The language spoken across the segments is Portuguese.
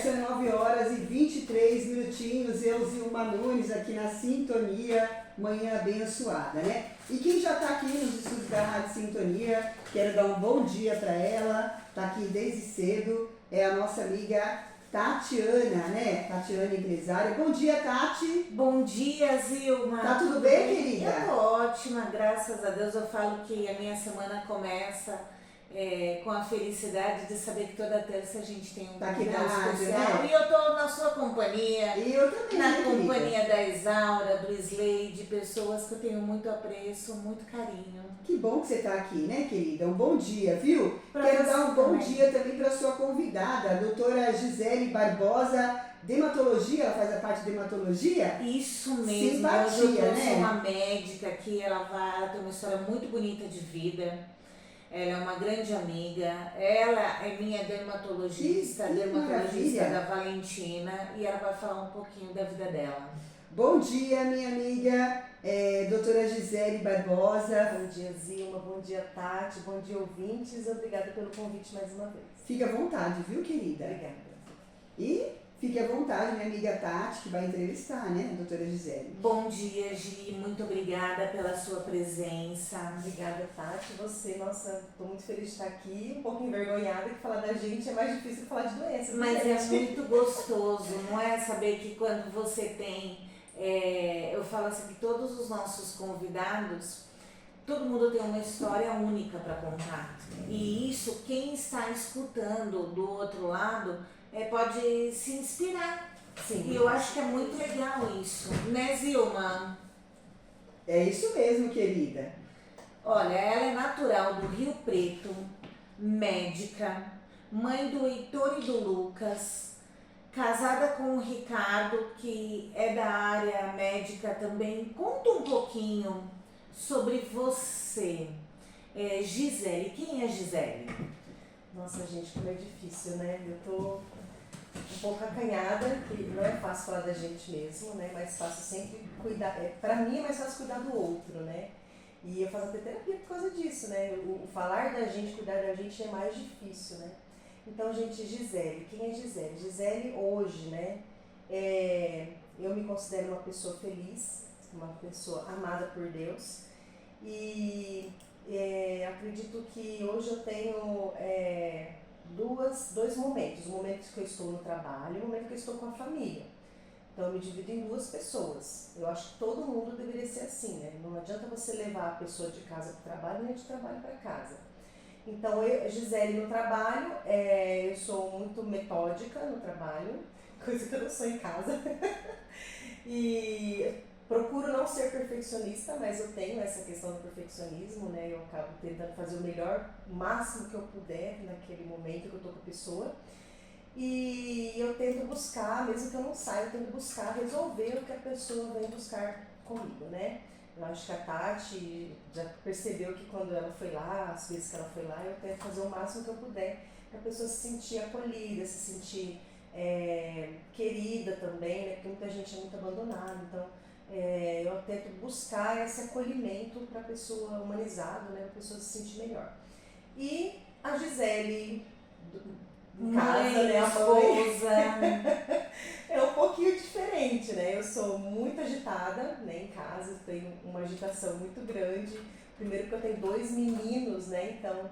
São 9 horas e 23 minutinhos, eu, Zilma Nunes, aqui na Sintonia, manhã abençoada, né? E quem já está aqui nos estúdios da Rádio Sintonia, quero dar um bom dia para ela, está aqui desde cedo, é a nossa amiga Tatiana, né? Tatiana, empresária. Bom dia, Tati. Bom dia, Zilma. Tá tudo bem, querida? Eu tô ótima, graças a Deus. Eu falo que a minha semana começa com a felicidade de saber que toda terça a gente tem um convidado especial. Né? E eu tô na sua companhia. E eu também, na né, companhia da Isaura, do Slade, pessoas que eu tenho muito apreço, muito carinho. Que bom que você está aqui, né, querida? Um bom dia, viu? Pra Quero você dar um bom também. dia também para sua convidada, a doutora Gisele Barbosa, dermatologia, ela faz a parte de dermatologia? Isso mesmo. Simpatia, Hoje eu trouxe né? uma médica que ela tem uma história muito bonita de vida. Ela é uma grande amiga, ela é minha dermatologista, Que dermatologista maravilha. da Valentina, e ela vai falar um pouquinho da vida dela. Bom dia, minha amiga, doutora Gisele Barbosa. Bom dia, Zilma, bom dia, Tati, bom dia, ouvintes. Obrigada pelo convite mais uma vez. Fique à vontade, viu, querida? Obrigada. E fique à vontade, minha amiga Tati, que vai entrevistar, né, a doutora Gisele. Bom dia, Gi, muito obrigada pela sua presença. Obrigada, Tati. Você, nossa, estou muito feliz de estar aqui, um pouco envergonhada, que falar da gente é mais difícil que falar de doença. Mas é muito gostoso, não é? Saber que quando você tem... eu falo assim que todos os nossos convidados, todo mundo tem uma história única para contar. E isso, quem está escutando do outro lado, pode se inspirar. Sim. E eu acho que é muito legal isso, né, Zilma? É isso mesmo, querida. Olha, ela é natural do Rio Preto, médica, mãe do Heitor e do Lucas, casada com o Ricardo, que é da área médica também. Conta um pouquinho sobre você. Gisele, quem é Gisele? Nossa, gente, como é difícil, né? Eu tô um pouco acanhada, que não é fácil falar da gente mesmo, né? Mais fácil sempre cuidar. Pra mim é mais fácil cuidar do outro, né? E eu faço até terapia por causa disso, né? O falar da gente, cuidar da gente é mais difícil, né? Então, gente, Gisele, quem é Gisele? Gisele hoje, né? Eu me considero uma pessoa feliz, uma pessoa amada por Deus. E acredito que hoje eu tenho dois momentos. O momento que eu estou no trabalho e o momento que eu estou com a família. Então eu me divido em duas pessoas. Eu acho que todo mundo deveria ser assim, né? Não adianta você levar a pessoa de casa para o trabalho nem de trabalho para casa. Então Gisele, no trabalho, eu sou muito metódica no trabalho, coisa que eu não sou em casa. E procuro não ser perfeccionista, mas eu tenho essa questão do perfeccionismo, né? Eu acabo tentando fazer o melhor, o máximo que eu puder naquele momento que eu tô com a pessoa. E eu tento buscar, mesmo que eu não saia, eu tento buscar resolver o que a pessoa vem buscar comigo, né? Eu acho que a Tati já percebeu que quando ela foi lá, as vezes que ela foi lá, eu tento fazer o máximo que eu puder para a pessoa se sentir acolhida, se sentir querida também, né? Porque muita gente é muito abandonada, então eu tento buscar esse acolhimento para a pessoa humanizado, né? Para a pessoa se sentir melhor. E a Gisele, em casa, né? A esposa. É um pouquinho diferente, né? Eu sou muito agitada, né? Em casa, eu tenho uma agitação muito grande. Primeiro que eu tenho 2 meninos, né? Então,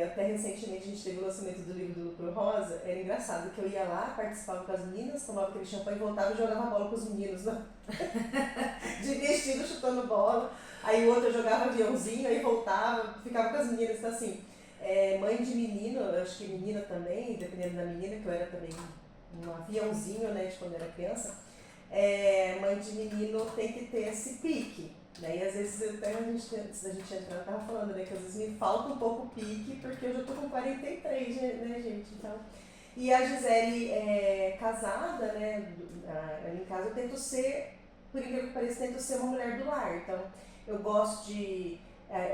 até recentemente a gente teve o lançamento do livro do Lucro Rosa. Era engraçado que eu ia lá, participava com as meninas, tomava aquele champanhe, voltava e jogava bola com os meninos, né? De vestido, chutando bola. Aí o outro eu jogava aviãozinho, aí voltava, ficava com as meninas. Então, assim, mãe de menino, eu acho que menina também, dependendo da menina, que eu era também um aviãozinho, né, de quando eu era criança, mãe de menino tem que ter esse pique, né, e às vezes até antes da gente entrar, eu tava falando, né, que às vezes me falta um pouco o pique, porque eu já tô com 43, né, gente, então, e a Gisele casada, né, em casa eu tento ser, por incrível que pareça, tento ser uma mulher do lar, então, eu gosto de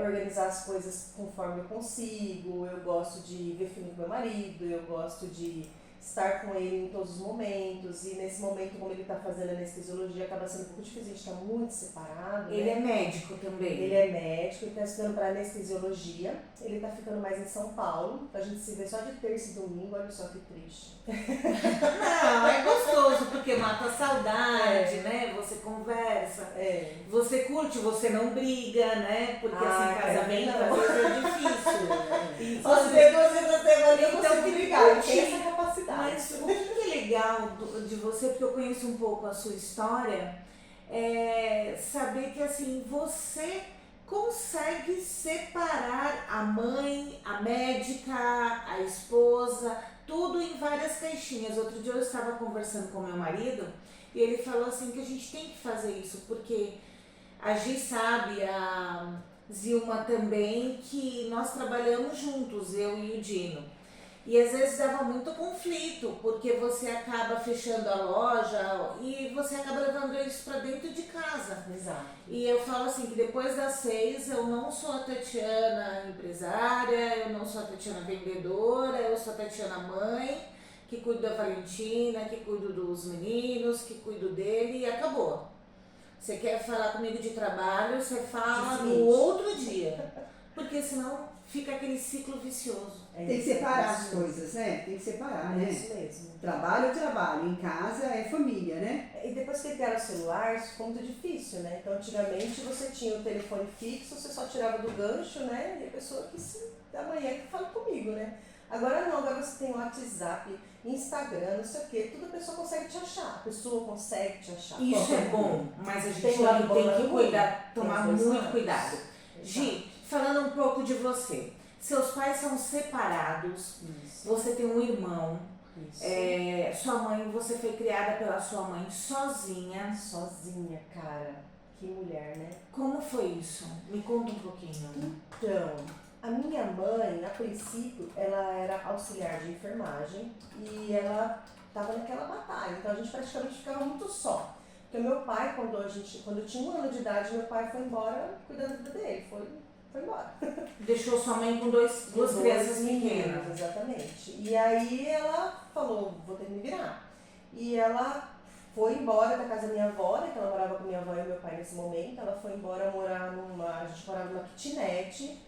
organizar as coisas conforme eu consigo, eu gosto de ver filme com meu marido, eu gosto de estar com ele em todos os momentos, e nesse momento, como ele está fazendo anestesiologia, acaba sendo um pouco difícil, a gente está muito separado. Ele é médico também. Ele é médico, ele está estudando para anestesiologia, ele está ficando mais em São Paulo, a gente se vê só de terça e domingo, olha só que triste. Não, é gostoso porque mata a saudade, né? Você conversa, você curte, você não briga, né? Porque assim, casamento às vezes é difícil. Você gosta da semana, eu Então, consigo brigar, eu tenho curte. essa capacidade. Mas o que é legal de você, porque eu conheço um pouco a sua história, é saber que assim, você consegue separar a mãe, a médica, a esposa, tudo em várias caixinhas. Outro dia eu estava conversando com meu marido e ele falou assim que a gente tem que fazer isso, porque a Gi sabe, a Zilma também, que nós trabalhamos juntos, eu e o Dino. E às vezes dava muito conflito, porque você acaba fechando a loja e você acaba levando isso para dentro de casa. Exato. E eu falo assim, que depois das 6 eu não sou a Tatiana empresária, eu não sou a Tatiana vendedora, eu sou a Tatiana mãe, que cuido da Valentina, que cuido dos meninos, que cuido dele e acabou. Você quer falar comigo de trabalho, você fala no outro dia, porque senão fica aquele ciclo vicioso. Tem que separar as coisas, né? Tem que separar, né? Isso mesmo. Trabalho é trabalho, em casa é família, né? E depois que criaram o celular, isso ficou muito difícil, né? Então, antigamente, você tinha o telefone fixo, você só tirava do gancho, né? E a pessoa que amanhã que fala comigo, né? Agora não, agora você tem o WhatsApp, Instagram, não sei o quê, tudo a pessoa consegue te achar, a pessoa consegue te achar. Isso é bom, mas a gente Tem lado bom, tem lado que ruim. cuidar, tomar Tem os dois muito lados. cuidado. Gi, falando um pouco de você, seus pais são separados, Isso. você tem um irmão, Isso. sua mãe, você foi criada pela sua mãe sozinha. Sozinha, cara. Que mulher, né? Como foi isso? Me conta um pouquinho. Então, a minha mãe, a princípio, ela era auxiliar de enfermagem e ela estava naquela batalha. Então a gente praticamente ficava muito só. Porque meu pai, quando eu tinha 1 ano de idade, meu pai foi embora cuidando da vida dele. Foi embora. Deixou sua mãe com duas crianças meninas, pequenas. exatamente. E aí ela falou, vou ter que me virar. E ela foi embora da casa da minha avó, né, que ela morava com minha avó e meu pai nesse momento. Ela foi embora morar a gente morava numa kitnet.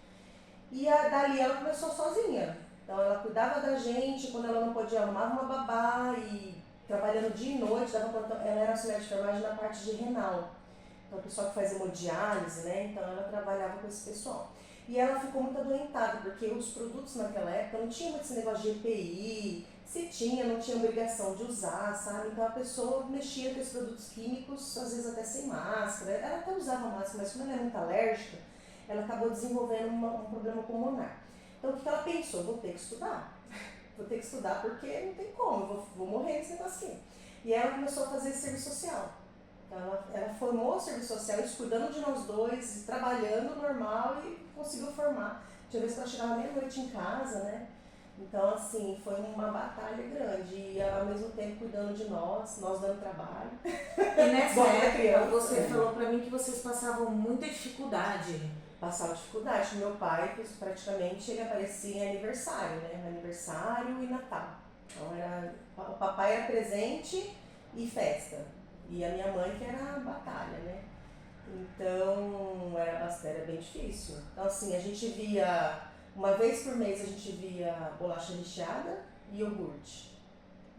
E dali ela começou sozinha. Então ela cuidava da gente, quando ela não podia, arrumava uma babá e trabalhando dia e noite, ela era auxiliar de enfermagem na parte de renal. Então, o pessoal que faz hemodiálise, né? Então, ela trabalhava com esse pessoal. E ela ficou muito adoentada, porque os produtos naquela época não tinha muito esse negócio de EPI, se tinha, não tinha obrigação de usar, sabe? Então, a pessoa mexia com esses produtos químicos, às vezes até sem máscara. Ela até usava máscara, mas como ela é muito alérgica, ela acabou desenvolvendo um problema pulmonar. Então, o que ela pensou? Vou ter que estudar. Vou ter que estudar porque não tem como, eu vou morrer nesse negócio aqui. E ela começou a fazer serviço social. Ela formou o serviço social, cuidando de nós dois, trabalhando normal e conseguiu formar. Tinha vezes que ela chegava meia-noite em casa, né? Então, assim, foi uma batalha grande. E ela, ao mesmo tempo, cuidando de nós dando trabalho. E nessa época, você falou pra mim que vocês passavam muita dificuldade. Passava dificuldade. Meu pai, praticamente, ele aparecia em aniversário, né? Aniversário e Natal. Então, o papai era presente e festa. E a minha mãe que era a batalha, né? Então, era bem difícil. Então, assim, a gente via, uma vez por mês a gente via bolacha recheada e iogurte.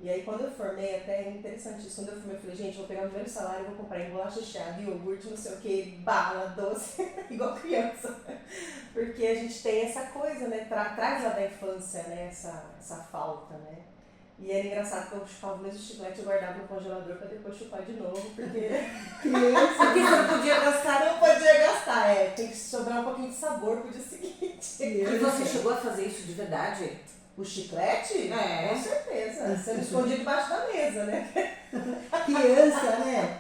E aí, quando eu formei, até é interessante isso, quando eu formei, eu falei, gente, vou pegar o primeiro salário e vou comprar em bolacha recheada, iogurte, não sei o que, bala, doce, igual criança. Porque a gente tem essa coisa, né? Traz lá da infância, né? Essa falta, né? E era engraçado que eu chupava o mesmo chiclete e guardava no congelador para depois chupar de novo, porque criança, porque você não podia gastar. Não podia gastar, tem que sobrar um pouquinho de sabor pro dia seguinte. E você chegou a fazer isso de verdade? O chiclete? É. Com certeza. Sendo escondido debaixo da mesa, né? Criança, né?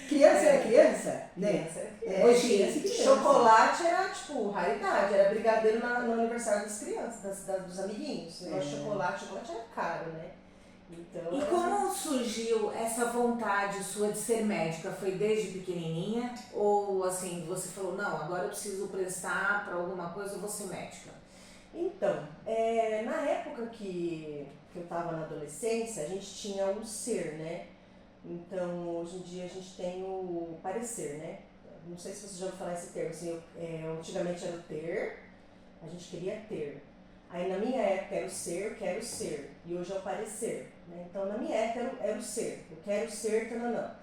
Criança era criança, né? Criança era criança. Hoje, chocolate era, tipo, raridade. Era brigadeiro no aniversário das crianças, dos amiguinhos. Chocolate era caro, né? Então, e como surgiu essa vontade sua de ser médica? Foi desde pequenininha? Ou assim, você falou, não, agora eu preciso prestar para alguma coisa, eu vou ser médica? Então, na época que eu estava na adolescência, a gente tinha o ser, né? Então, hoje em dia a gente tem o parecer, né? Não sei se você já ouviu falar esse termo, assim, antigamente era o ter, a gente queria ter. Aí na minha época era o ser, quero ser, e hoje é o parecer, né? Então na minha época era o ser, eu quero ser, tananã.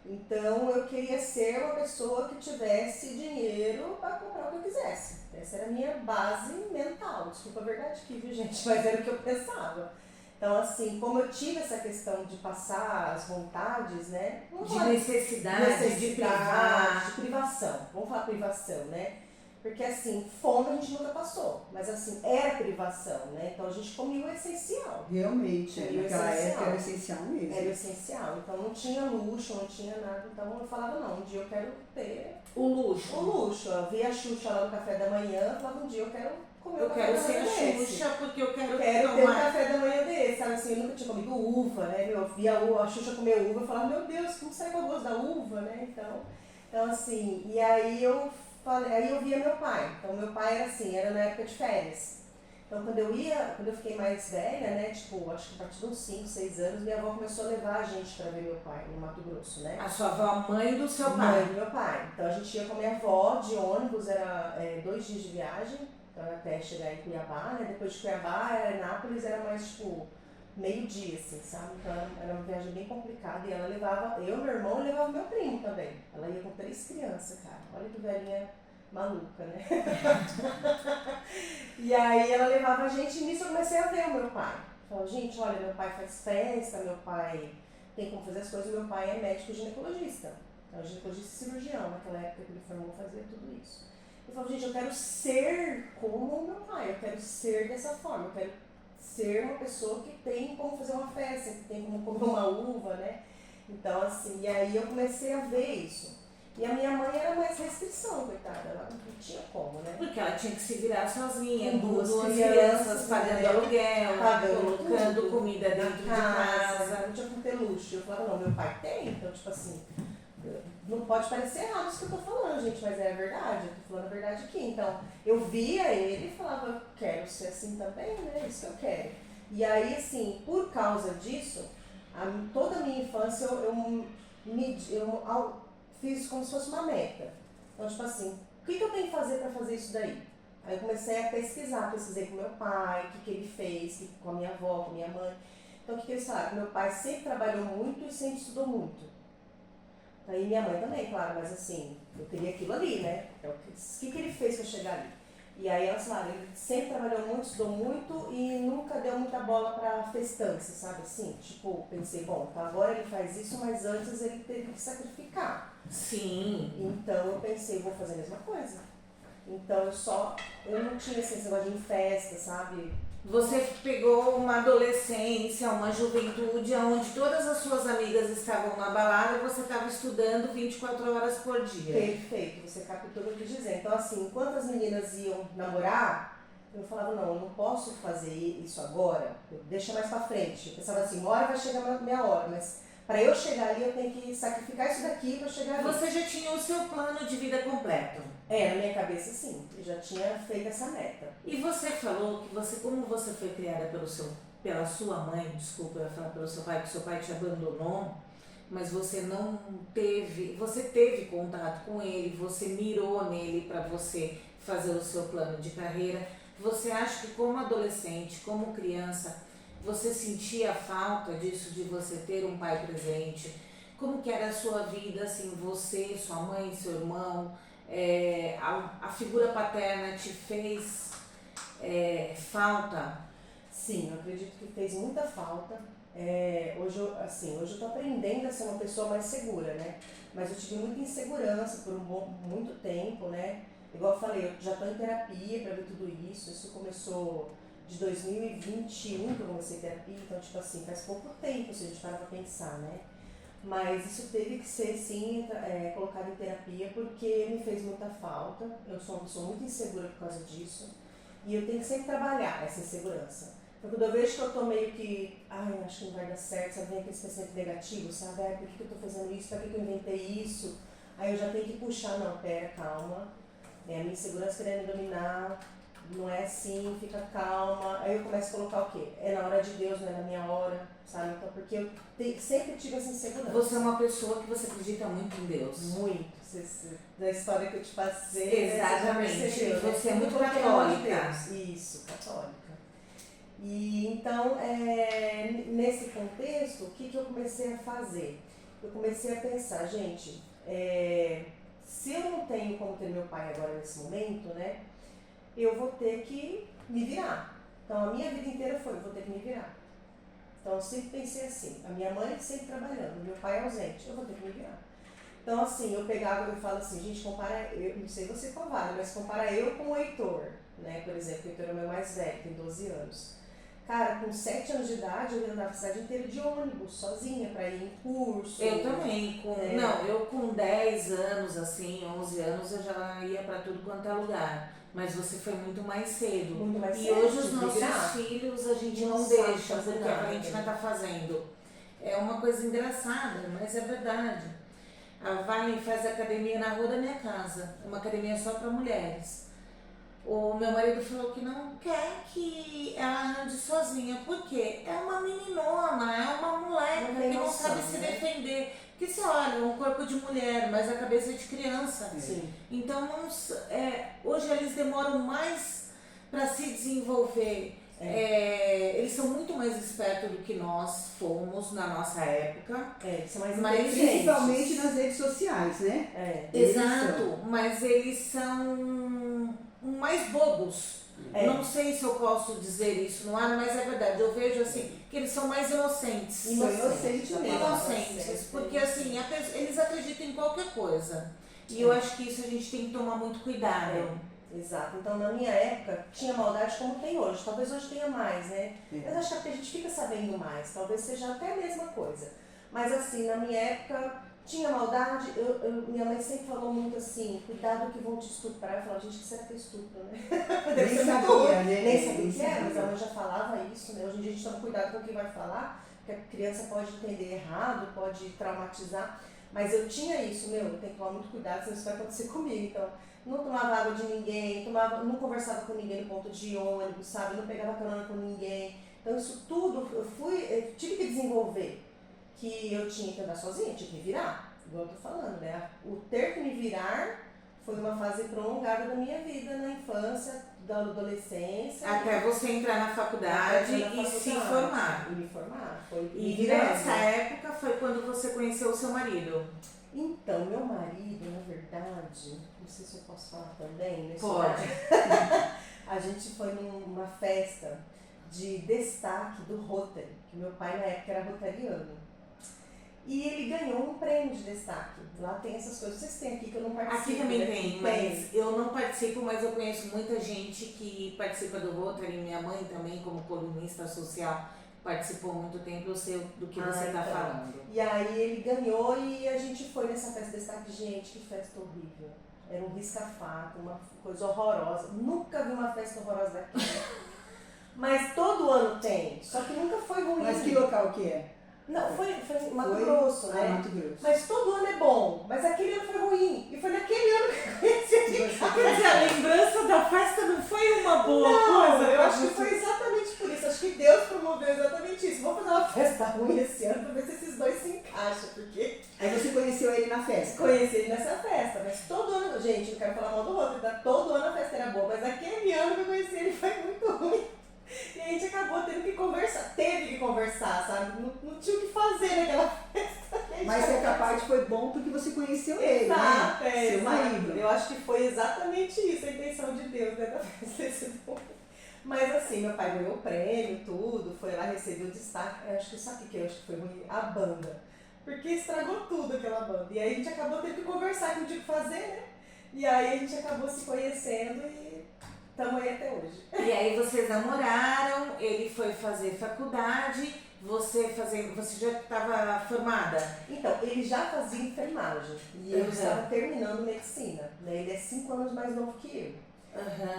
Então eu queria ser uma pessoa que tivesse dinheiro para comprar o que eu quisesse. Essa era a minha base mental, desculpa a verdade aqui, viu gente, mas era o que eu pensava. Então, assim, como eu tive essa questão de passar as vontades, né? De necessidade, de privar. De privação. Vamos falar privação, né? Porque, assim, fome a gente nunca passou. Mas, assim, era privação, né? Então, a gente comia o essencial. Realmente, naquela época era o essencial mesmo. Era o essencial. Então, não tinha luxo, não tinha nada. Então, eu falava, não, um dia eu quero ter O luxo. o luxo. Eu via a Xuxa lá no café da manhã, eu falava, um dia eu quero comer o café quero da ser manhã a desse. Xuxa porque eu quero Ter um tomar. café da manhã desse, sabe assim, eu nunca tinha comido uva, né? Eu via a Xuxa comer uva, eu falava, meu Deus, como será que eu gosto da uva, né? Então assim, e aí eu falei, aí eu via meu pai. Então meu pai era assim, era na época de férias. Então quando eu fiquei mais velha, né? Tipo, acho que a partir de uns 5, 6 anos, minha avó começou a levar a gente pra ver meu pai no Mato Grosso, né? A sua avó, a mãe do seu Mãe pai. do meu pai. Então a gente ia com a minha avó de ônibus, era 2 dias de viagem, então até chegar em Cuiabá, né? Depois de Cuiabá, Nápoles era mais tipo meio-dia, assim, sabe? Então era uma viagem bem complicada e ela levava, eu, meu irmão e levava meu primo também. Ela ia com 3 crianças, cara. Olha que velhinha maluca, né? E aí ela levava a gente e nisso eu comecei a ver o meu pai. Falava, gente, olha, meu pai faz festa, meu pai tem como fazer as coisas, meu pai é médico ginecologista. Então, ginecologista e cirurgião, naquela época que ele formou, fazia tudo isso. Eu falava, gente, eu quero ser como o meu pai, eu quero ser dessa forma, eu quero ser uma pessoa que tem como fazer uma festa, que tem como comer uma uva, né? Então, assim, e aí eu comecei a ver isso. E a minha mãe era mais restrição, coitada, ela não tinha como, né? Porque ela tinha que se virar sozinha, Com com duas duas crianças, crianças, pagando né? aluguel, Pagando colocando tudo. comida dentro de casa. Não tinha como ter luxo. Eu falava, não, meu pai tem, então, tipo assim, não pode parecer errado isso que eu tô falando, gente, mas é a verdade, eu tô falando a verdade aqui. Então, eu via ele e falava, quero ser assim também, né? Isso que eu quero. E aí, assim, por causa disso, toda a minha infância eu fiz como se fosse uma meta. Então, tipo assim, o que eu tenho que fazer para fazer isso daí? Aí eu comecei a pesquisar, pesquisei com meu pai, o que ele fez, com a minha avó, com a minha mãe. Então, o que eles falaram? Meu pai sempre trabalhou muito e sempre estudou muito. Aí minha mãe também, claro, mas assim, eu teria aquilo ali, né? Então, o que ele fez para chegar ali? E aí elas falaram, ele sempre trabalhou muito, estudou muito e nunca deu muita bola pra festança, sabe assim? Tipo, pensei, bom, então agora ele faz isso, mas antes ele teve que sacrificar. Sim. Então eu pensei, vou fazer a mesma coisa. Então eu não tinha assim, esse negócio de ir em festa, sabe? Você pegou uma adolescência, uma juventude onde todas as suas amigas estavam na balada e você estava estudando 24 horas por dia. Perfeito, você captou o que eu quis dizer. Então assim, enquanto as meninas iam namorar, eu falava, não, eu não posso fazer isso agora, deixa mais pra frente. Eu pensava assim, uma hora vai chegar a minha hora, mas para eu chegar ali eu tenho que sacrificar isso daqui para chegar ali. Você já tinha o seu plano de vida completo. Na minha cabeça sim, eu já tinha feito essa meta. E você falou que você, como você foi criada pela sua mãe, desculpa, eu ia falar pelo seu pai, que seu pai te abandonou, mas você não teve, você teve contato com ele, você mirou nele para você fazer o seu plano de carreira. Você acha que como adolescente, como criança, você sentia falta disso, de você ter um pai presente? Como que era a sua vida, assim, você, sua mãe, seu irmão, a figura paterna te fez falta? Sim, eu acredito que fez muita falta. Hoje eu tô aprendendo a ser uma pessoa mais segura, né? Mas eu tive muita insegurança por muito tempo, né? Igual eu falei, eu já tô em terapia para ver tudo isso. Isso começou de 2021 que eu comecei terapia, então, tipo assim, faz pouco tempo, se a gente parar pra pensar, né? Mas isso teve que ser, sim, colocado em terapia porque me fez muita falta. Eu sou uma pessoa muito insegura por causa disso. E eu tenho que sempre trabalhar essa insegurança. Então, quando eu vejo que eu tô meio que, acho que não vai dar certo, sabe, vem aquele pensamento negativo, sabe? Por que eu tô fazendo isso? Pra que eu inventei isso? Aí eu já tenho que puxar, não, pera, calma. A minha insegurança querendo me dominar, não é assim, fica calma. Aí eu começo a colocar o quê? É na hora de Deus, não é na minha hora, sabe? Então, porque eu sempre tive essa insegurança. Você é uma pessoa que você acredita muito em Deus. Muito. Da história que eu te passei. Exatamente. Né, Você é muito Tudo que é amor de católica. Deus. Isso, católica. E então, nesse contexto, o que eu comecei a fazer? Eu comecei a pensar, gente, se eu não tenho como ter meu pai agora nesse momento, né, eu vou ter que me virar. Então, a minha vida inteira foi, eu vou ter que me virar. Então, eu sempre pensei assim, a minha mãe sempre trabalhando, meu pai ausente, eu vou ter que me virar. Então, assim, eu pegava e falo assim, gente, compara, eu não sei você com a Vale, mas compara eu com o Heitor, né, por exemplo, o Heitor é o meu mais velho, tem 12 anos. Cara, com 7 anos de idade, eu ia andar a cidade inteira de ônibus, sozinha, pra ir em curso. Eu também. Não, eu com 10 anos, assim, 11 anos, eu já ia pra tudo quanto é lugar. Mas você foi muito mais cedo. Muito mais e cedo. hoje os de nossos virar. filhos a gente Não não sabe deixa, fazer porque a nada. Valentina tá fazendo. É uma coisa engraçada, mas é verdade. A Valen faz academia na rua da minha casa. É uma academia só pra mulheres. O meu marido falou que não quer que ela ande sozinha. Por quê? É uma meninona, é uma moleca Não tem que não noção, sabe se né? defender. Porque você olha, um corpo de mulher, mas a cabeça é de criança. Sim. Então, hoje eles demoram mais para se desenvolver. Eles são muito mais espertos do que nós fomos na nossa época. São mais Mas inteligentes. Principalmente nas redes sociais, né? Eles Exato, mas eles são mais bobos. Não sei se eu posso dizer isso no ar, mas é verdade. Eu vejo assim que eles são mais inocentes. Inocentes mesmo. Inocentes, porque assim, eles acreditam em qualquer coisa. E eu acho que isso a gente tem que tomar muito cuidado. Exato. Então, na minha época, tinha maldade como tem hoje. Talvez hoje tenha mais, né? Mas acho que é porque a gente fica sabendo mais. Talvez seja até a mesma coisa. Mas assim, na minha época, tinha maldade. Minha mãe sempre falou muito assim, cuidado que vão te estuprar. Eu falava, gente, o que será que é estupro, né? Nem sabia, né? Nem sabia o que era, mas a mãe já falava isso, né? Hoje em dia a gente toma cuidado com o que vai falar, porque a criança pode entender errado, pode traumatizar. Mas eu tinha isso, eu tenho que tomar muito cuidado, senão isso vai acontecer comigo. Então, não tomava água de ninguém, não conversava com ninguém no ponto de ônibus, sabe? Não pegava carona com ninguém. Então, isso tudo eu tive que desenvolver. Que eu tinha que andar sozinha, tinha que me virar, igual eu tô falando, né? O ter que me virar foi uma fase prolongada da minha vida, na infância, da adolescência. Até você entrar na faculdade e se formar. E me formar. E nessa época foi quando você conheceu o seu marido? Então, meu marido, na verdade, não sei se eu posso falar também. Pode. A gente foi numa festa de destaque do Rotary, que meu pai na época era rotariano. E ele ganhou um prêmio de destaque. Lá tem essas coisas. Vocês têm aqui que eu não participo. Aqui também tem, mas eu não participo, mas eu conheço muita gente que participa do Rotary. Minha mãe também, como colunista social, participou há muito tempo. Eu sei do que você está falando. E aí ele ganhou e a gente foi nessa festa de destaque. Gente, que festa horrível. Era um risca-fato, uma coisa horrorosa. Nunca vi uma festa horrorosa daquela. Mas todo ano tem, só que nunca foi ruim. Mas que local que é? Não, foi em Mato Grosso, né? Mato Grosso. Mas todo ano é bom, mas aquele ano foi ruim. E foi naquele ano que eu conheci a gente. Quer dizer, a lembrança da festa não foi uma boa coisa? Eu acho que foi exatamente por isso. Acho que Deus promoveu exatamente isso. Vamos fazer uma festa ruim esse ano pra ver se esses dois se encaixam, porque... Aí você conheceu ele na festa? Conheci ele nessa festa, mas todo ano... Gente, não quero falar mal do outro, tá? Todo ano a festa era boa, mas aquele ano que eu conheci ele foi muito ruim. E a gente acabou tendo que conversar, sabe? Não tinha o que fazer naquela festa. Mas essa parte foi bom porque você conheceu ele, Exato, né? Seu marido. Eu acho que foi exatamente isso, a intenção de Deus, né? Da festa ter sido bom. Mas assim, meu pai ganhou o prêmio, tudo, foi lá, recebeu o destaque. Eu acho que sabe o que eu acho que foi ruim? A banda. Porque estragou tudo aquela banda. E aí a gente acabou tendo que conversar, que não tinha o que fazer, né? E aí a gente acabou se conhecendo e estamos aí até hoje. E aí vocês namoraram, ele foi fazer faculdade, você já estava formada? Então, ele já fazia enfermagem e eu estava terminando medicina, né? Ele é 5 anos mais novo que eu.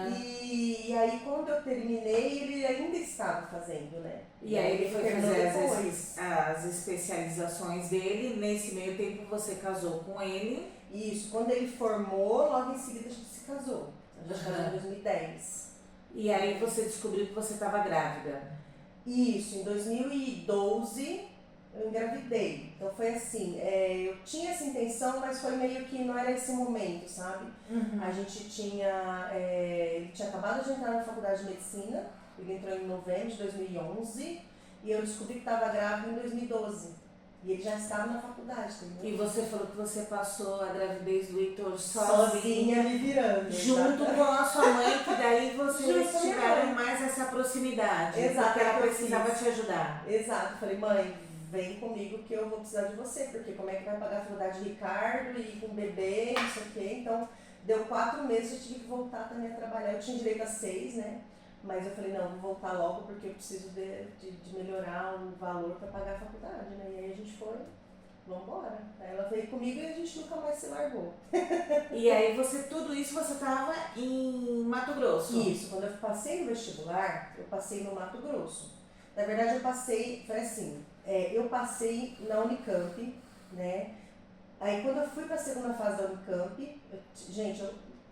E aí quando eu terminei, ele ainda estava fazendo, né? E aí ele foi fazer as especializações dele, nesse meio tempo você casou com ele? Isso, quando ele formou, logo em seguida a gente se casou. A gente casou em 2010. E aí você descobriu que você estava grávida. Isso, em 2012 eu engravidei. Então foi assim, eu tinha essa intenção, mas foi meio que não era esse momento, sabe? A gente ele tinha acabado de entrar na faculdade de medicina, ele entrou em novembro de 2011 e eu descobri que estava grávida em 2012. E ele já estava na faculdade, entendeu? E você falou que você passou a gravidez do Heitor Sozinha me virando. junto com a sua mãe, que daí vocês Junto com a minha tiveram mãe. mais essa proximidade. Exato, Porque ela é o que eu precisava fiz. te ajudar. Exato, falei, mãe, vem comigo que eu vou precisar de você, porque como é que vai pagar a faculdade de Ricardo e com bebê, não sei o quê. Então, deu 4 meses, eu tive que voltar também a trabalhar. Eu tinha direito a 6, né? Mas eu falei, não, vou voltar logo porque eu preciso de melhorar o valor para pagar a faculdade, né? E aí a gente foi, vamos embora. Aí ela veio comigo e a gente nunca mais se largou. E aí tudo isso você estava em Mato Grosso. Isso, quando eu passei no vestibular, eu passei no Mato Grosso. Na verdade, foi assim, eu passei na Unicamp, né? Aí quando eu fui para a segunda fase da Unicamp,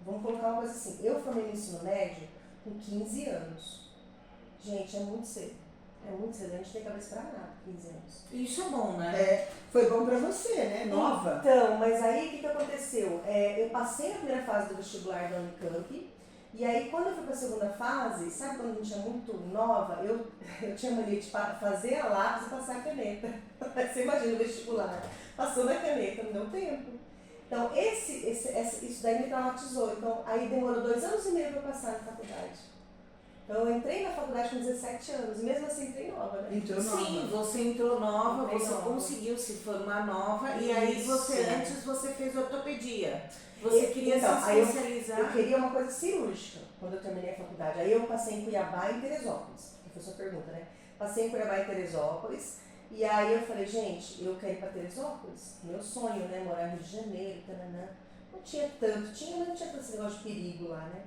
vamos colocar uma coisa assim, eu formei no ensino médio com 15 anos. Gente, é muito cedo. É muito cedo, a gente tem cabeça pra nada, 15 anos. Isso é bom, né? Foi bom pra você, né? Nova. Então, mas aí o que aconteceu? Eu passei na primeira fase do vestibular da Unicamp, e aí quando eu fui para a segunda fase, sabe quando a gente é muito nova, eu tinha mania de fazer a lápis e passar a caneta. Você imagina o vestibular, passou na caneta, não deu tempo. Então, isso daí me traumatizou. Então, aí demorou 2 anos e meio para eu passar na faculdade. Então, eu entrei na faculdade com 17 anos, e mesmo assim entrei nova, né? Entrou nova. Sim, você entrou nova, Entrei você nova. conseguiu se formar nova e aí Isso. antes você fez ortopedia. Você queria Então, se aí especializar. eu queria uma coisa cirúrgica quando eu terminei a faculdade. Aí eu passei em Cuiabá e em Teresópolis, que foi a sua pergunta, né? Passei em Cuiabá e Teresópolis, e aí eu falei, gente, eu quero ir para Teresópolis, meu sonho, né? Morar no Rio de Janeiro, taranã. Não tinha tanto, mas não tinha tanto esse negócio de perigo lá, né?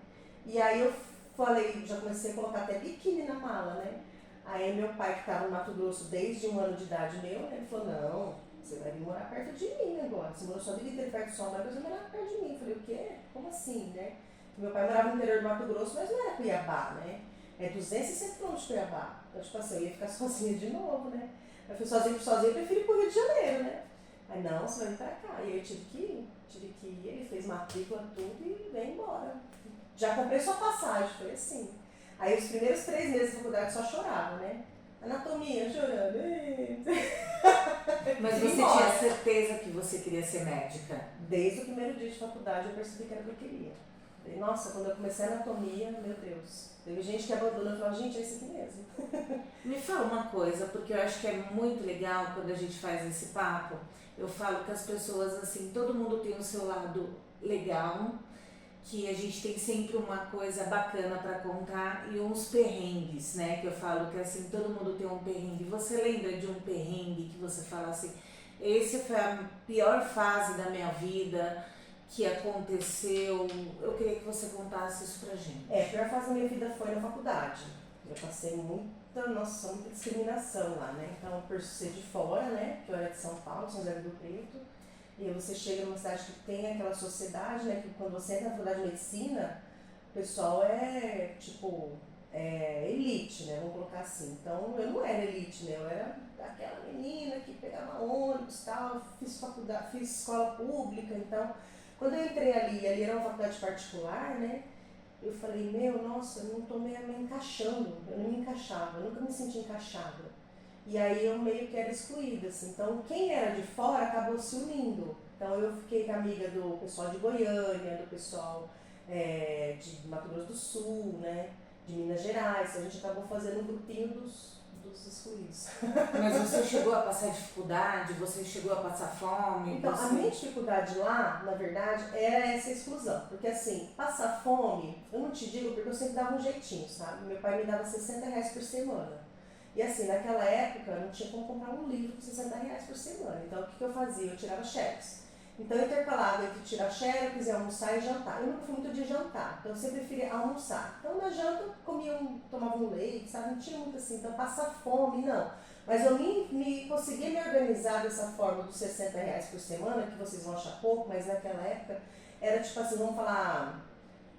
E aí eu falei, já comecei a colocar até biquíni na mala, né? Aí meu pai, que estava no Mato Grosso desde 1 ano de idade meu, né? Ele falou, não, você vai vir morar perto de mim agora. Você morou sua vida inteira perto do sol, mas você vai morar perto de mim. Eu falei, o quê? Como assim, né? Meu pai morava no interior do Mato Grosso, mas não era Cuiabá, né? É 260 km de Cuiabá. Então, tipo assim, eu ia ficar sozinha de novo, né? Eu fui sozinha, eu prefiro ir pro Rio de Janeiro, né? Aí, não, você vai vir pra cá. E aí eu tive que ir, ele fez matrícula, tudo e veio embora. Já comprei sua passagem, foi assim. Aí os primeiros 3 meses da faculdade só chorava, né? Anatomia, chorando. Mas você tinha certeza que você queria ser médica? Desde o primeiro dia de faculdade eu percebi que era o que eu queria. E, nossa, quando eu comecei a anatomia, meu Deus. Teve gente que abandonou e falou, gente, é isso aqui mesmo. Me fala uma coisa, porque eu acho que é muito legal quando a gente faz esse papo. Eu falo que as pessoas, assim, todo mundo tem o seu lado legal, que a gente tem sempre uma coisa bacana para contar e uns perrengues, né? Que eu falo que assim, todo mundo tem um perrengue. Você lembra de um perrengue que você fala assim, esse foi a pior fase da minha vida que aconteceu? Eu queria que você contasse isso pra gente. A pior fase da minha vida foi na faculdade. Eu passei muita discriminação lá, né? Então, por ser de fora, né? Que eu era de São Paulo, São José do Rio Preto. E você chega numa cidade que tem aquela sociedade, né? Que quando você entra na faculdade de medicina, o pessoal é, tipo, elite, né? Vamos colocar assim. Então, eu não era elite, né? Eu era aquela menina que pegava ônibus e tal, fiz faculdade, fiz escola pública. Então, quando eu entrei ali era uma faculdade particular, né? Eu falei, nossa, eu não tô me encaixando. Eu não me encaixava, eu nunca me senti encaixada. E aí eu meio que era excluída, assim. Então, quem era de fora acabou se unindo. Então, eu fiquei amiga do pessoal de Goiânia, do pessoal de Mato Grosso do Sul, né? De Minas Gerais. A gente acabou fazendo um grupinho dos excluídos. Mas você chegou a passar dificuldade? Você chegou a passar fome? Então, a minha dificuldade lá, na verdade, era essa exclusão. Porque, assim, passar fome, eu não te digo porque eu sempre dava um jeitinho, sabe? Meu pai me dava R$60 por semana. E assim, naquela época, não tinha como comprar um livro por R$60 por semana. Então, o que eu fazia? Eu tirava cheques. Então, eu intercalava entre tirar cheques e almoçar e jantar. Eu nunca fui muito de jantar, então eu sempre preferia almoçar. Então, na janta, eu tomava um leite, sabe? Não tinha muito assim, então passar fome, não. Mas eu conseguia me organizar dessa forma dos R$60 por semana, que vocês vão achar pouco, mas naquela época era tipo assim, vamos falar,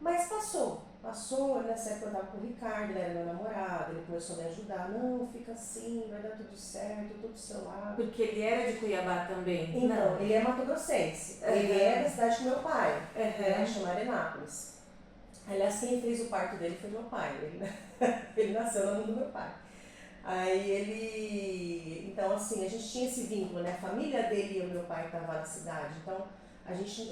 Mas passou, nessa época eu tava com o Ricardo, ele era meu namorado, ele começou a me ajudar, não, fica assim, vai dar tudo certo, tudo do seu lado. Porque ele era de Cuiabá também. Então, ele é matogrossense, ele é da cidade do meu pai, né, chama Arenápolis. Aliás, quem fez o parto dele foi meu pai, ele nasceu no mundo do meu pai. Aí então assim, a gente tinha esse vínculo, né, a família dele e o meu pai estavam na cidade, então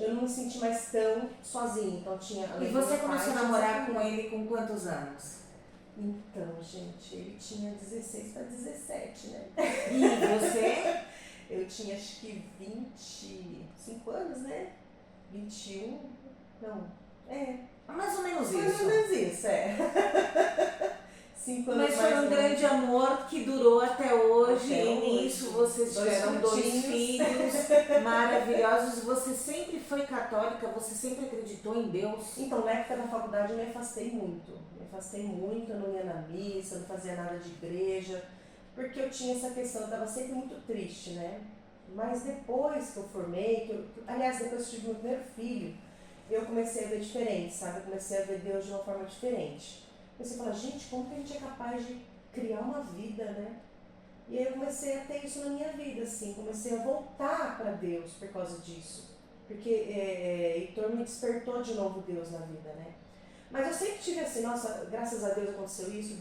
eu não me senti mais tão sozinha, então tinha... E você começou a namorar com ele com quantos anos? Então, gente, ele tinha 16 para 17, né? E você? Eu tinha acho que 25 anos, né? 21, não, Mais ou menos mais isso. ou menos isso, 5 anos Mas foi mais um ou grande menos. amor que durou até hoje. Até E hoje. nisso vocês Dois tiveram 2 frutinhos. filhos maravilhosos. Você sempre foi católica? Você sempre acreditou em Deus? Então, na época da faculdade eu me afastei muito. Eu não ia na missa, não fazia nada de igreja, porque eu tinha essa questão, eu estava sempre muito triste, né? Mas depois que eu formei, aliás, depois que eu tive meu primeiro filho, eu comecei a ver diferente, sabe? Eu comecei a ver Deus de uma forma diferente. Comecei a falar, gente, como que a gente é capaz de criar uma vida, né? E aí eu comecei a ter isso na minha vida, assim, comecei a voltar para Deus por causa disso. Porque Heitor me despertou de novo Deus na vida, né? Mas eu sempre tive assim, nossa, graças a Deus aconteceu isso,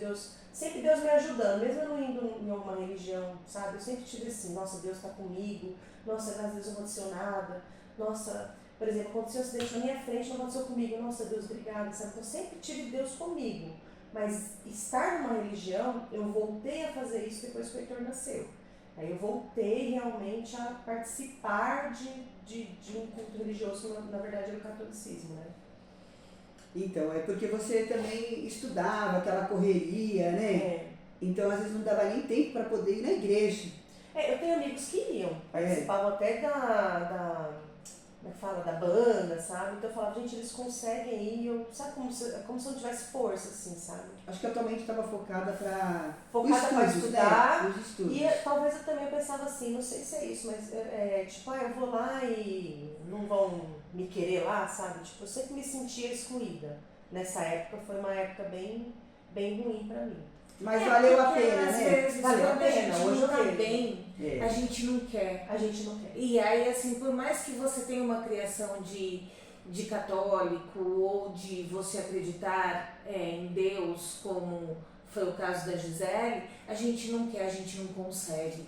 sempre Deus me ajudando, mesmo eu não indo em alguma religião, sabe? Eu sempre tive assim, nossa, Deus está comigo, nossa, graças a Deus não aconteceu nada, nossa, por exemplo, aconteceu um acidente na minha frente, não aconteceu comigo, nossa, Deus, obrigada, sabe? Então eu sempre tive Deus comigo, mas estar numa religião, eu voltei a fazer isso depois que o Heitor nasceu. Aí eu voltei realmente a participar de um culto religioso, que na verdade era o catolicismo, né? Então, é porque você também estudava, aquela correria, né? Então, às vezes não dava nem tempo para poder ir na igreja. Eu tenho amigos que iam, participavam até como é que fala, da banda, sabe? Então eu falava, gente, eles conseguem ir, sabe, como se eu não tivesse força, assim, sabe? Acho que atualmente estava focada para estudar, né? Os estudos. E talvez eu também pensava assim, não sei se é isso, mas tipo, eu vou lá e não vão me querer lá, sabe? Tipo, eu sempre me sentia excluída. Nessa época foi uma época bem, bem ruim pra mim. Mas valeu a pena, às né? vezes, Valeu a quando pena, a gente hoje não eu tá vejo. bem, a gente não quer. A gente não quer. E aí, assim, por mais que você tenha uma criação de católico ou de você acreditar em Deus, como foi o caso da Gisele, a gente não quer, a gente não consegue.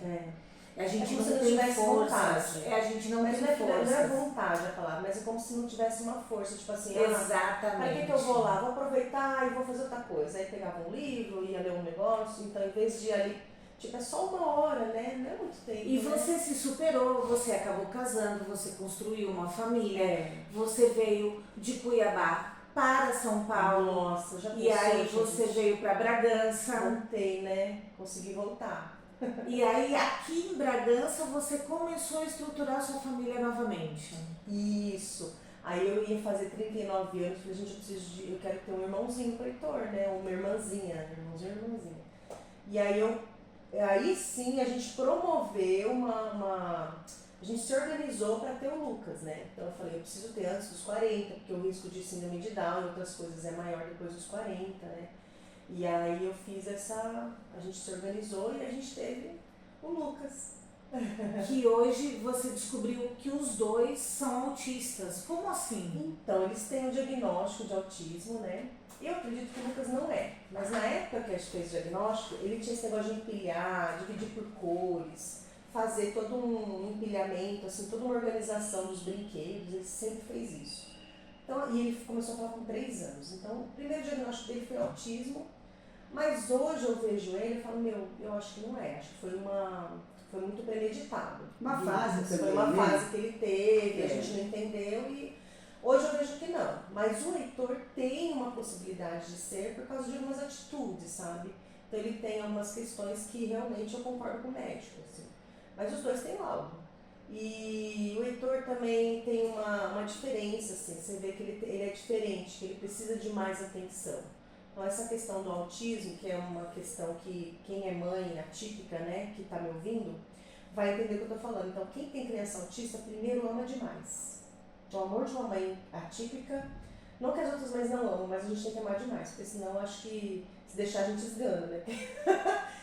A gente como não se não tem tivesse forças. vontade. A gente não Mas tem não é forças. vontade a palavra, mas é como se não tivesse uma força, tipo assim, Exatamente. para que eu vou lá? Vou aproveitar e vou fazer outra coisa. Aí pegava um livro, ia ler um negócio, então em vez de ir ali, tipo, é só 1 hora, né? Não é muito tempo. E né? você se superou, você acabou casando, você construiu uma família, você veio de Cuiabá para São Paulo. Nossa, já E aí pensou, você gente? veio para Bragança. Voltei, né? Consegui voltar. E aí aqui em Bragança você começou a estruturar sua família novamente. Isso. Aí eu ia fazer 39 anos, falei, gente, eu quero ter um irmãozinho pro Heitor, né? Uma irmãzinha, irmãozinho e irmãzinha. E aí sim a gente promoveu a gente se organizou para ter o Lucas, né? Então eu falei, eu preciso ter antes dos 40, porque o risco de síndrome de Down e outras coisas é maior depois dos 40, né? E aí eu fiz a gente se organizou e a gente teve o Lucas. Que hoje você descobriu que os dois são autistas. Como assim? Então, eles têm um diagnóstico de autismo, né? Eu acredito que o Lucas não é, mas na época que a gente fez o diagnóstico, ele tinha esse negócio de empilhar, dividir por cores, fazer todo um empilhamento, assim, toda uma organização dos brinquedos, ele sempre fez isso. Então, e ele começou a falar com 3 anos. Então, o primeiro diagnóstico dele foi autismo, mas hoje eu vejo ele e falo, eu acho que não é, acho que foi muito premeditado. Uma fase também, foi uma né? fase que ele teve, a gente não entendeu e hoje eu vejo que não. Mas o Heitor tem uma possibilidade de ser por causa de algumas atitudes, sabe? Então ele tem algumas questões que realmente eu concordo com o médico, assim. Mas os dois têm laudo. E o Heitor também tem uma diferença, assim, você vê que ele é diferente, que ele precisa de mais atenção. Então essa questão do autismo, que é uma questão que quem é mãe atípica, né, que está me ouvindo, vai entender o que eu estou falando. Então quem tem criança autista, primeiro ama demais. O amor de uma mãe atípica Não que as outras mães não amam, mas a gente tem que amar demais, porque senão eu acho que se deixar a gente esgana, né?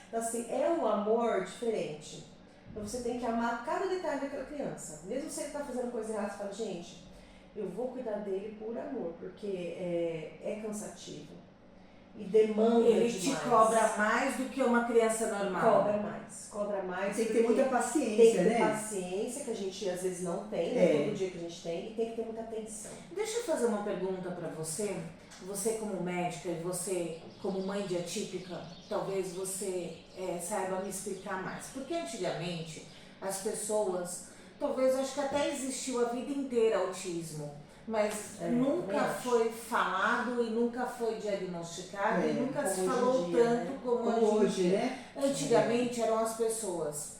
Então assim, é um amor diferente. Então você tem que amar cada detalhe daquela criança. Mesmo se ele tá fazendo coisa errada, você fala, gente, eu vou cuidar dele por amor, porque é cansativo. E demanda Ele demais. te cobra mais do que uma criança normal. Cobra mais. Tem que ter muita Tem paciência, que ter né? paciência, que a gente às vezes não tem, né? Todo dia que a gente tem, e tem que ter muita atenção. Deixa eu fazer uma pergunta para você. Você como médica e você como mãe de atípica, talvez você saiba me explicar mais. Porque antigamente as pessoas, talvez acho que até existiu a vida inteira autismo, mas nunca foi falado e nunca foi diagnosticado e nunca se como falou hoje em dia, tanto né? como Como hoje em hoje, dia. né? Antigamente eram as pessoas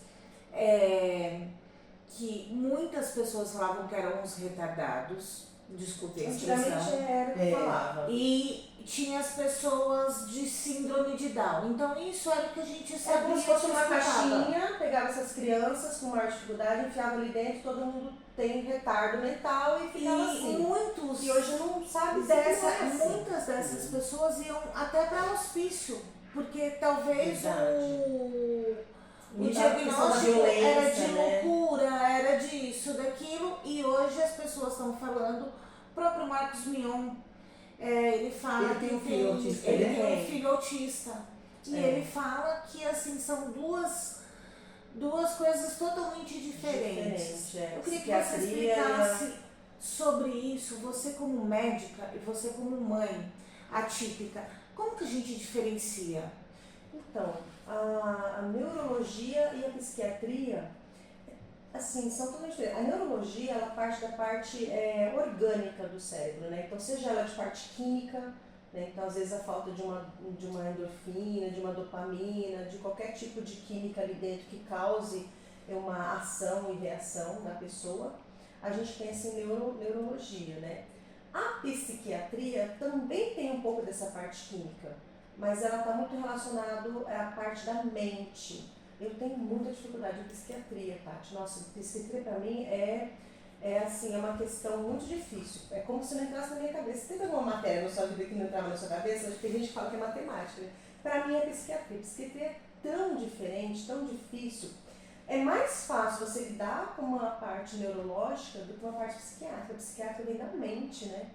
que muitas pessoas falavam que eram uns retardados, desculpe a Antigamente expressão, era o que falava. e tinha as pessoas de síndrome de Down. Então isso era o que a gente sabia. É como se fosse que uma escutava. caixinha, pegava essas crianças com maior dificuldade, enfiava ali dentro, todo mundo tem retardo mental e ficava assim. E muitos E hoje não sabe se não é assim. muitas dessas pessoas iam até para hospício, porque talvez o E a questão da diagnóstico era de violência, né? loucura, era disso, daquilo, e hoje as pessoas estão falando, o próprio Marcos Mion, ele fala Ele tem um que filho autista, ele né? tem um filho autista. E ele fala que assim são duas coisas totalmente diferentes. Eu queria que você explicasse sobre isso, você como médica e você como mãe atípica, como que a gente diferencia? Então, a neurologia e a psiquiatria, assim, são totalmente diferentes. A neurologia, ela parte da parte orgânica do cérebro, né? Então, seja ela de parte química, né? Então, às vezes, a falta de uma endorfina, de uma dopamina, de qualquer tipo de química ali dentro que cause uma ação e reação na pessoa, a gente pensa em neurologia, né? A psiquiatria também tem um pouco dessa parte química, mas ela está muito relacionada à parte da mente. Eu tenho muita dificuldade em psiquiatria, Tati. Nossa, psiquiatria para mim é uma questão muito difícil. É como se não entrasse na minha cabeça. Você tem alguma matéria na sua vida que não entrava na sua cabeça? Tem gente que fala que é matemática, né? Para mim é psiquiatria. Psiquiatria é tão diferente, tão difícil. É mais fácil você lidar com uma parte neurológica do que uma parte psiquiátrica. A psiquiátrica vem da mente, né?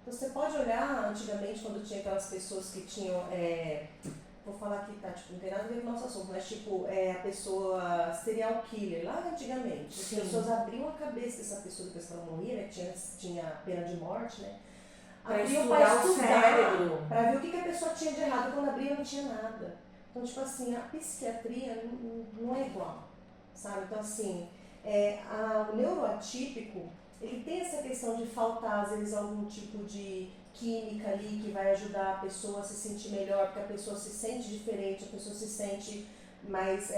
Então você pode olhar antigamente quando tinha aquelas pessoas que tinham, vou falar aqui, tá, tipo, não tem nada a ver com o nosso assunto, mas tipo, a pessoa serial killer, lá antigamente, as pessoas abriam a cabeça dessa pessoa depois que ela morria, né, tinha pena de morte, né, abriam para estudar, para ver o que a pessoa tinha de errado, quando abria não tinha nada. Então, tipo assim, a psiquiatria não é igual, sabe? Então, assim, o neuroatípico, ele tem essa questão de faltar, às vezes, algum tipo de química ali que vai ajudar a pessoa a se sentir melhor, porque a pessoa se sente diferente, a pessoa se sente mais...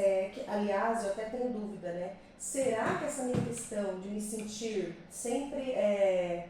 aliás, eu até tenho dúvida, né? Será que essa minha questão de me sentir sempre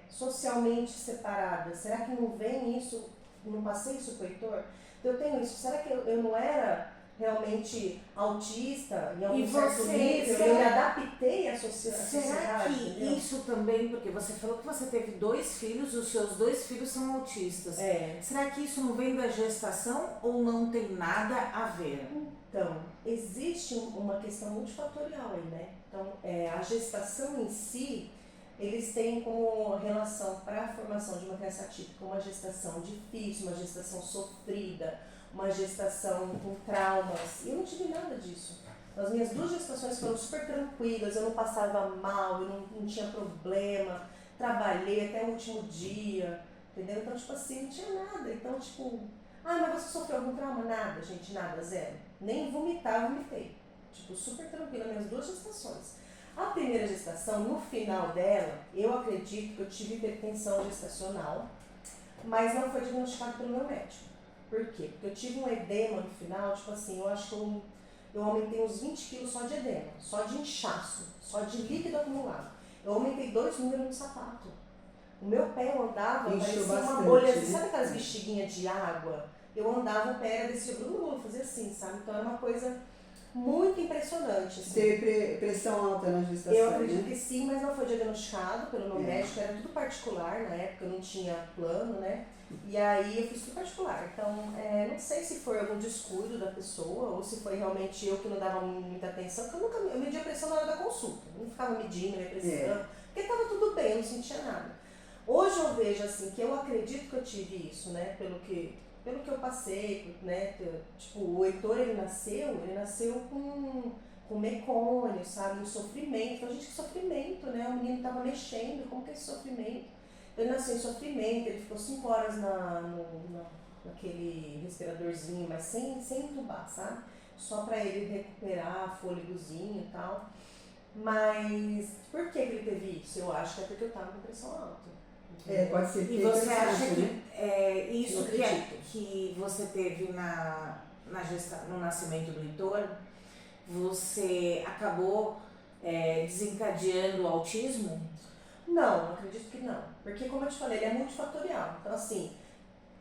socialmente separada, será que não vem isso, não passei isso para o Heitor? Eu tenho isso, será que eu não era realmente autista em algum certo nível? Eu me adaptei à sociedade. Será que entendeu? isso também, porque você falou que você teve 2 filhos, os seus 2 filhos são autistas. Será que isso não vem da gestação ou não tem nada a ver? Então, existe uma questão multifatorial aí, né? Então, a gestação em si, eles têm como relação para a formação de uma criança atípica uma gestação difícil, uma gestação sofrida, uma gestação com traumas. E eu não tive nada disso. As minhas 2 gestações foram super tranquilas, eu não passava mal, eu não tinha problema, trabalhei até o último dia, entendeu? Então, tipo assim, não tinha nada. Então, tipo, mas você sofreu algum trauma? Nada, gente, nada, zero. Nem vomitar, eu vomitei. Tipo, super tranquila, minhas 2 gestações. A primeira gestação, no final dela, eu acredito que eu tive hipertensão gestacional, mas não foi diagnosticado pelo meu médico. Por quê? Porque eu tive um edema no final, tipo assim, eu acho que eu aumentei uns 20 quilos só de edema, só de inchaço, só de líquido acumulado. Eu aumentei 2 números no sapato. O meu pé eu andava, parecia uma bolha, né? Sabe aquelas bexiguinhas de água? Eu andava, o pé era desse jeito, fazia assim, sabe? Então era uma coisa muito impressionante. Assim. Teve pressão alta na gestação, Eu acredito né? que sim, mas não foi diagnosticado pelo meu médico, era tudo particular na época, eu não tinha plano, né? E aí eu fiz tudo particular. Então, não sei se foi algum descuido da pessoa ou se foi realmente eu que não dava muita atenção, porque eu media a pressão na hora da consulta, eu não ficava medindo minha pressão, porque estava tudo bem, eu não sentia nada. Hoje eu vejo assim, que eu acredito que eu tive isso, né? Pelo que eu passei, né? Tipo, o Heitor, ele nasceu com mecônio, sabe? Um sofrimento. Então, gente, que sofrimento, né? O menino estava mexendo, como que é esse sofrimento? Ele nasceu em sofrimento, ele ficou 5 horas naquele respiradorzinho, mas sem entubar, sabe? Só para ele recuperar fôlegozinho e tal. Mas por que ele teve isso? Eu acho que é porque eu estava com pressão alta. Pode ser. E você acha que né? isso que você teve no nascimento do Heitor, você acabou desencadeando o autismo? Não, acredito que não. Porque, como eu te falei, ele é multifatorial. Então, assim,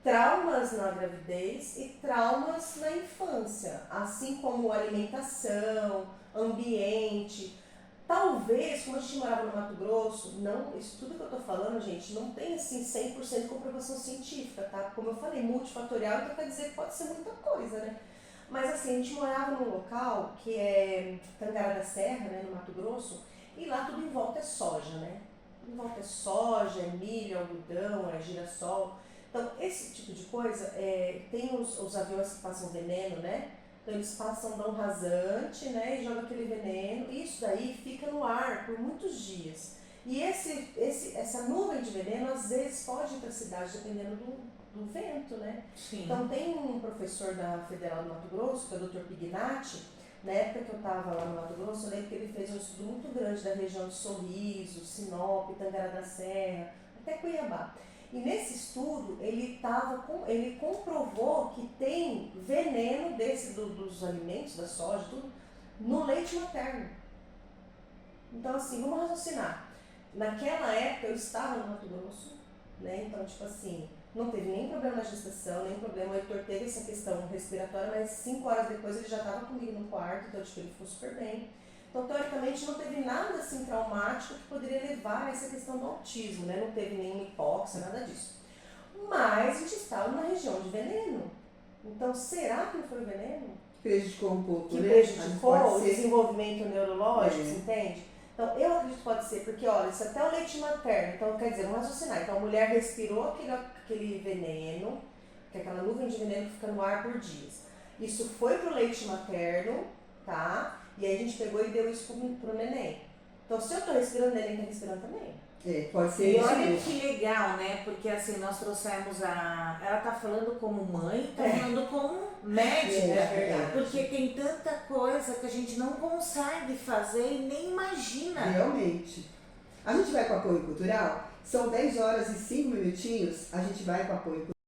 traumas na gravidez e traumas na infância. Assim como alimentação, ambiente. Talvez, como a gente morava no Mato Grosso, não, isso tudo que eu tô falando, gente, não tem, assim, 100% comprovação científica, tá? Como eu falei, multifatorial, então quer dizer que pode ser muita coisa, né? Mas, assim, a gente morava num local que é Tangará da Serra, né, no Mato Grosso, e lá tudo em volta é soja, né? Em volta é soja, é milho, é algodão, é girassol. Então, esse tipo de coisa, tem os aviões que passam veneno, né? Então, eles passam, dão rasante, né? E jogam aquele veneno. E isso daí fica no ar por muitos dias. E essa nuvem de veneno, às vezes, pode ir para a cidade, dependendo do vento, né? Sim. Então, tem um professor da Federal do Mato Grosso, que é o Dr. Pignatti. Na época que eu estava lá no Mato Grosso, eu lembro que ele fez um estudo muito grande da região de Sorriso, Sinop, Tangará da Serra, até Cuiabá. E nesse estudo, ele comprovou que tem veneno dos alimentos, da soja, tudo, no leite materno. Então, assim, vamos raciocinar. Naquela época, eu estava no Mato Grosso, né? Então, tipo assim, não teve nenhum problema na gestação, nenhum problema. O Heitor teve essa questão respiratória, mas 5 horas depois ele já estava comigo no quarto, então tipo, ele ficou super bem. Então, teoricamente, não teve nada assim traumático que poderia levar a essa questão do autismo, né? Não teve nenhuma hipóxia, nada disso. Mas a gente estava numa região de veneno. Então, será que não foi o veneno? Prejudicou um pouco, Que né? prejudicou o desenvolvimento neurológico, você entende? Então, eu acredito que pode ser, porque olha, isso até o leite materno, então quer dizer, vamos raciocinar. Então, a mulher respirou aquele veneno, que é aquela nuvem de veneno que fica no ar por dias. Isso foi pro leite materno, tá? E aí a gente pegou e deu isso pro neném. Então, se eu tô respirando, o neném tá respirando também. Pode ser. E olha que legal, né? Porque assim, nós trouxemos ela tá falando como mãe, tá falando como médica. Verdade. Porque tem tanta coisa que a gente não consegue fazer e nem imagina. Realmente. A gente vai com apoio cultural? São 10 horas e 5 minutinhos, a gente vai com apoio cultural.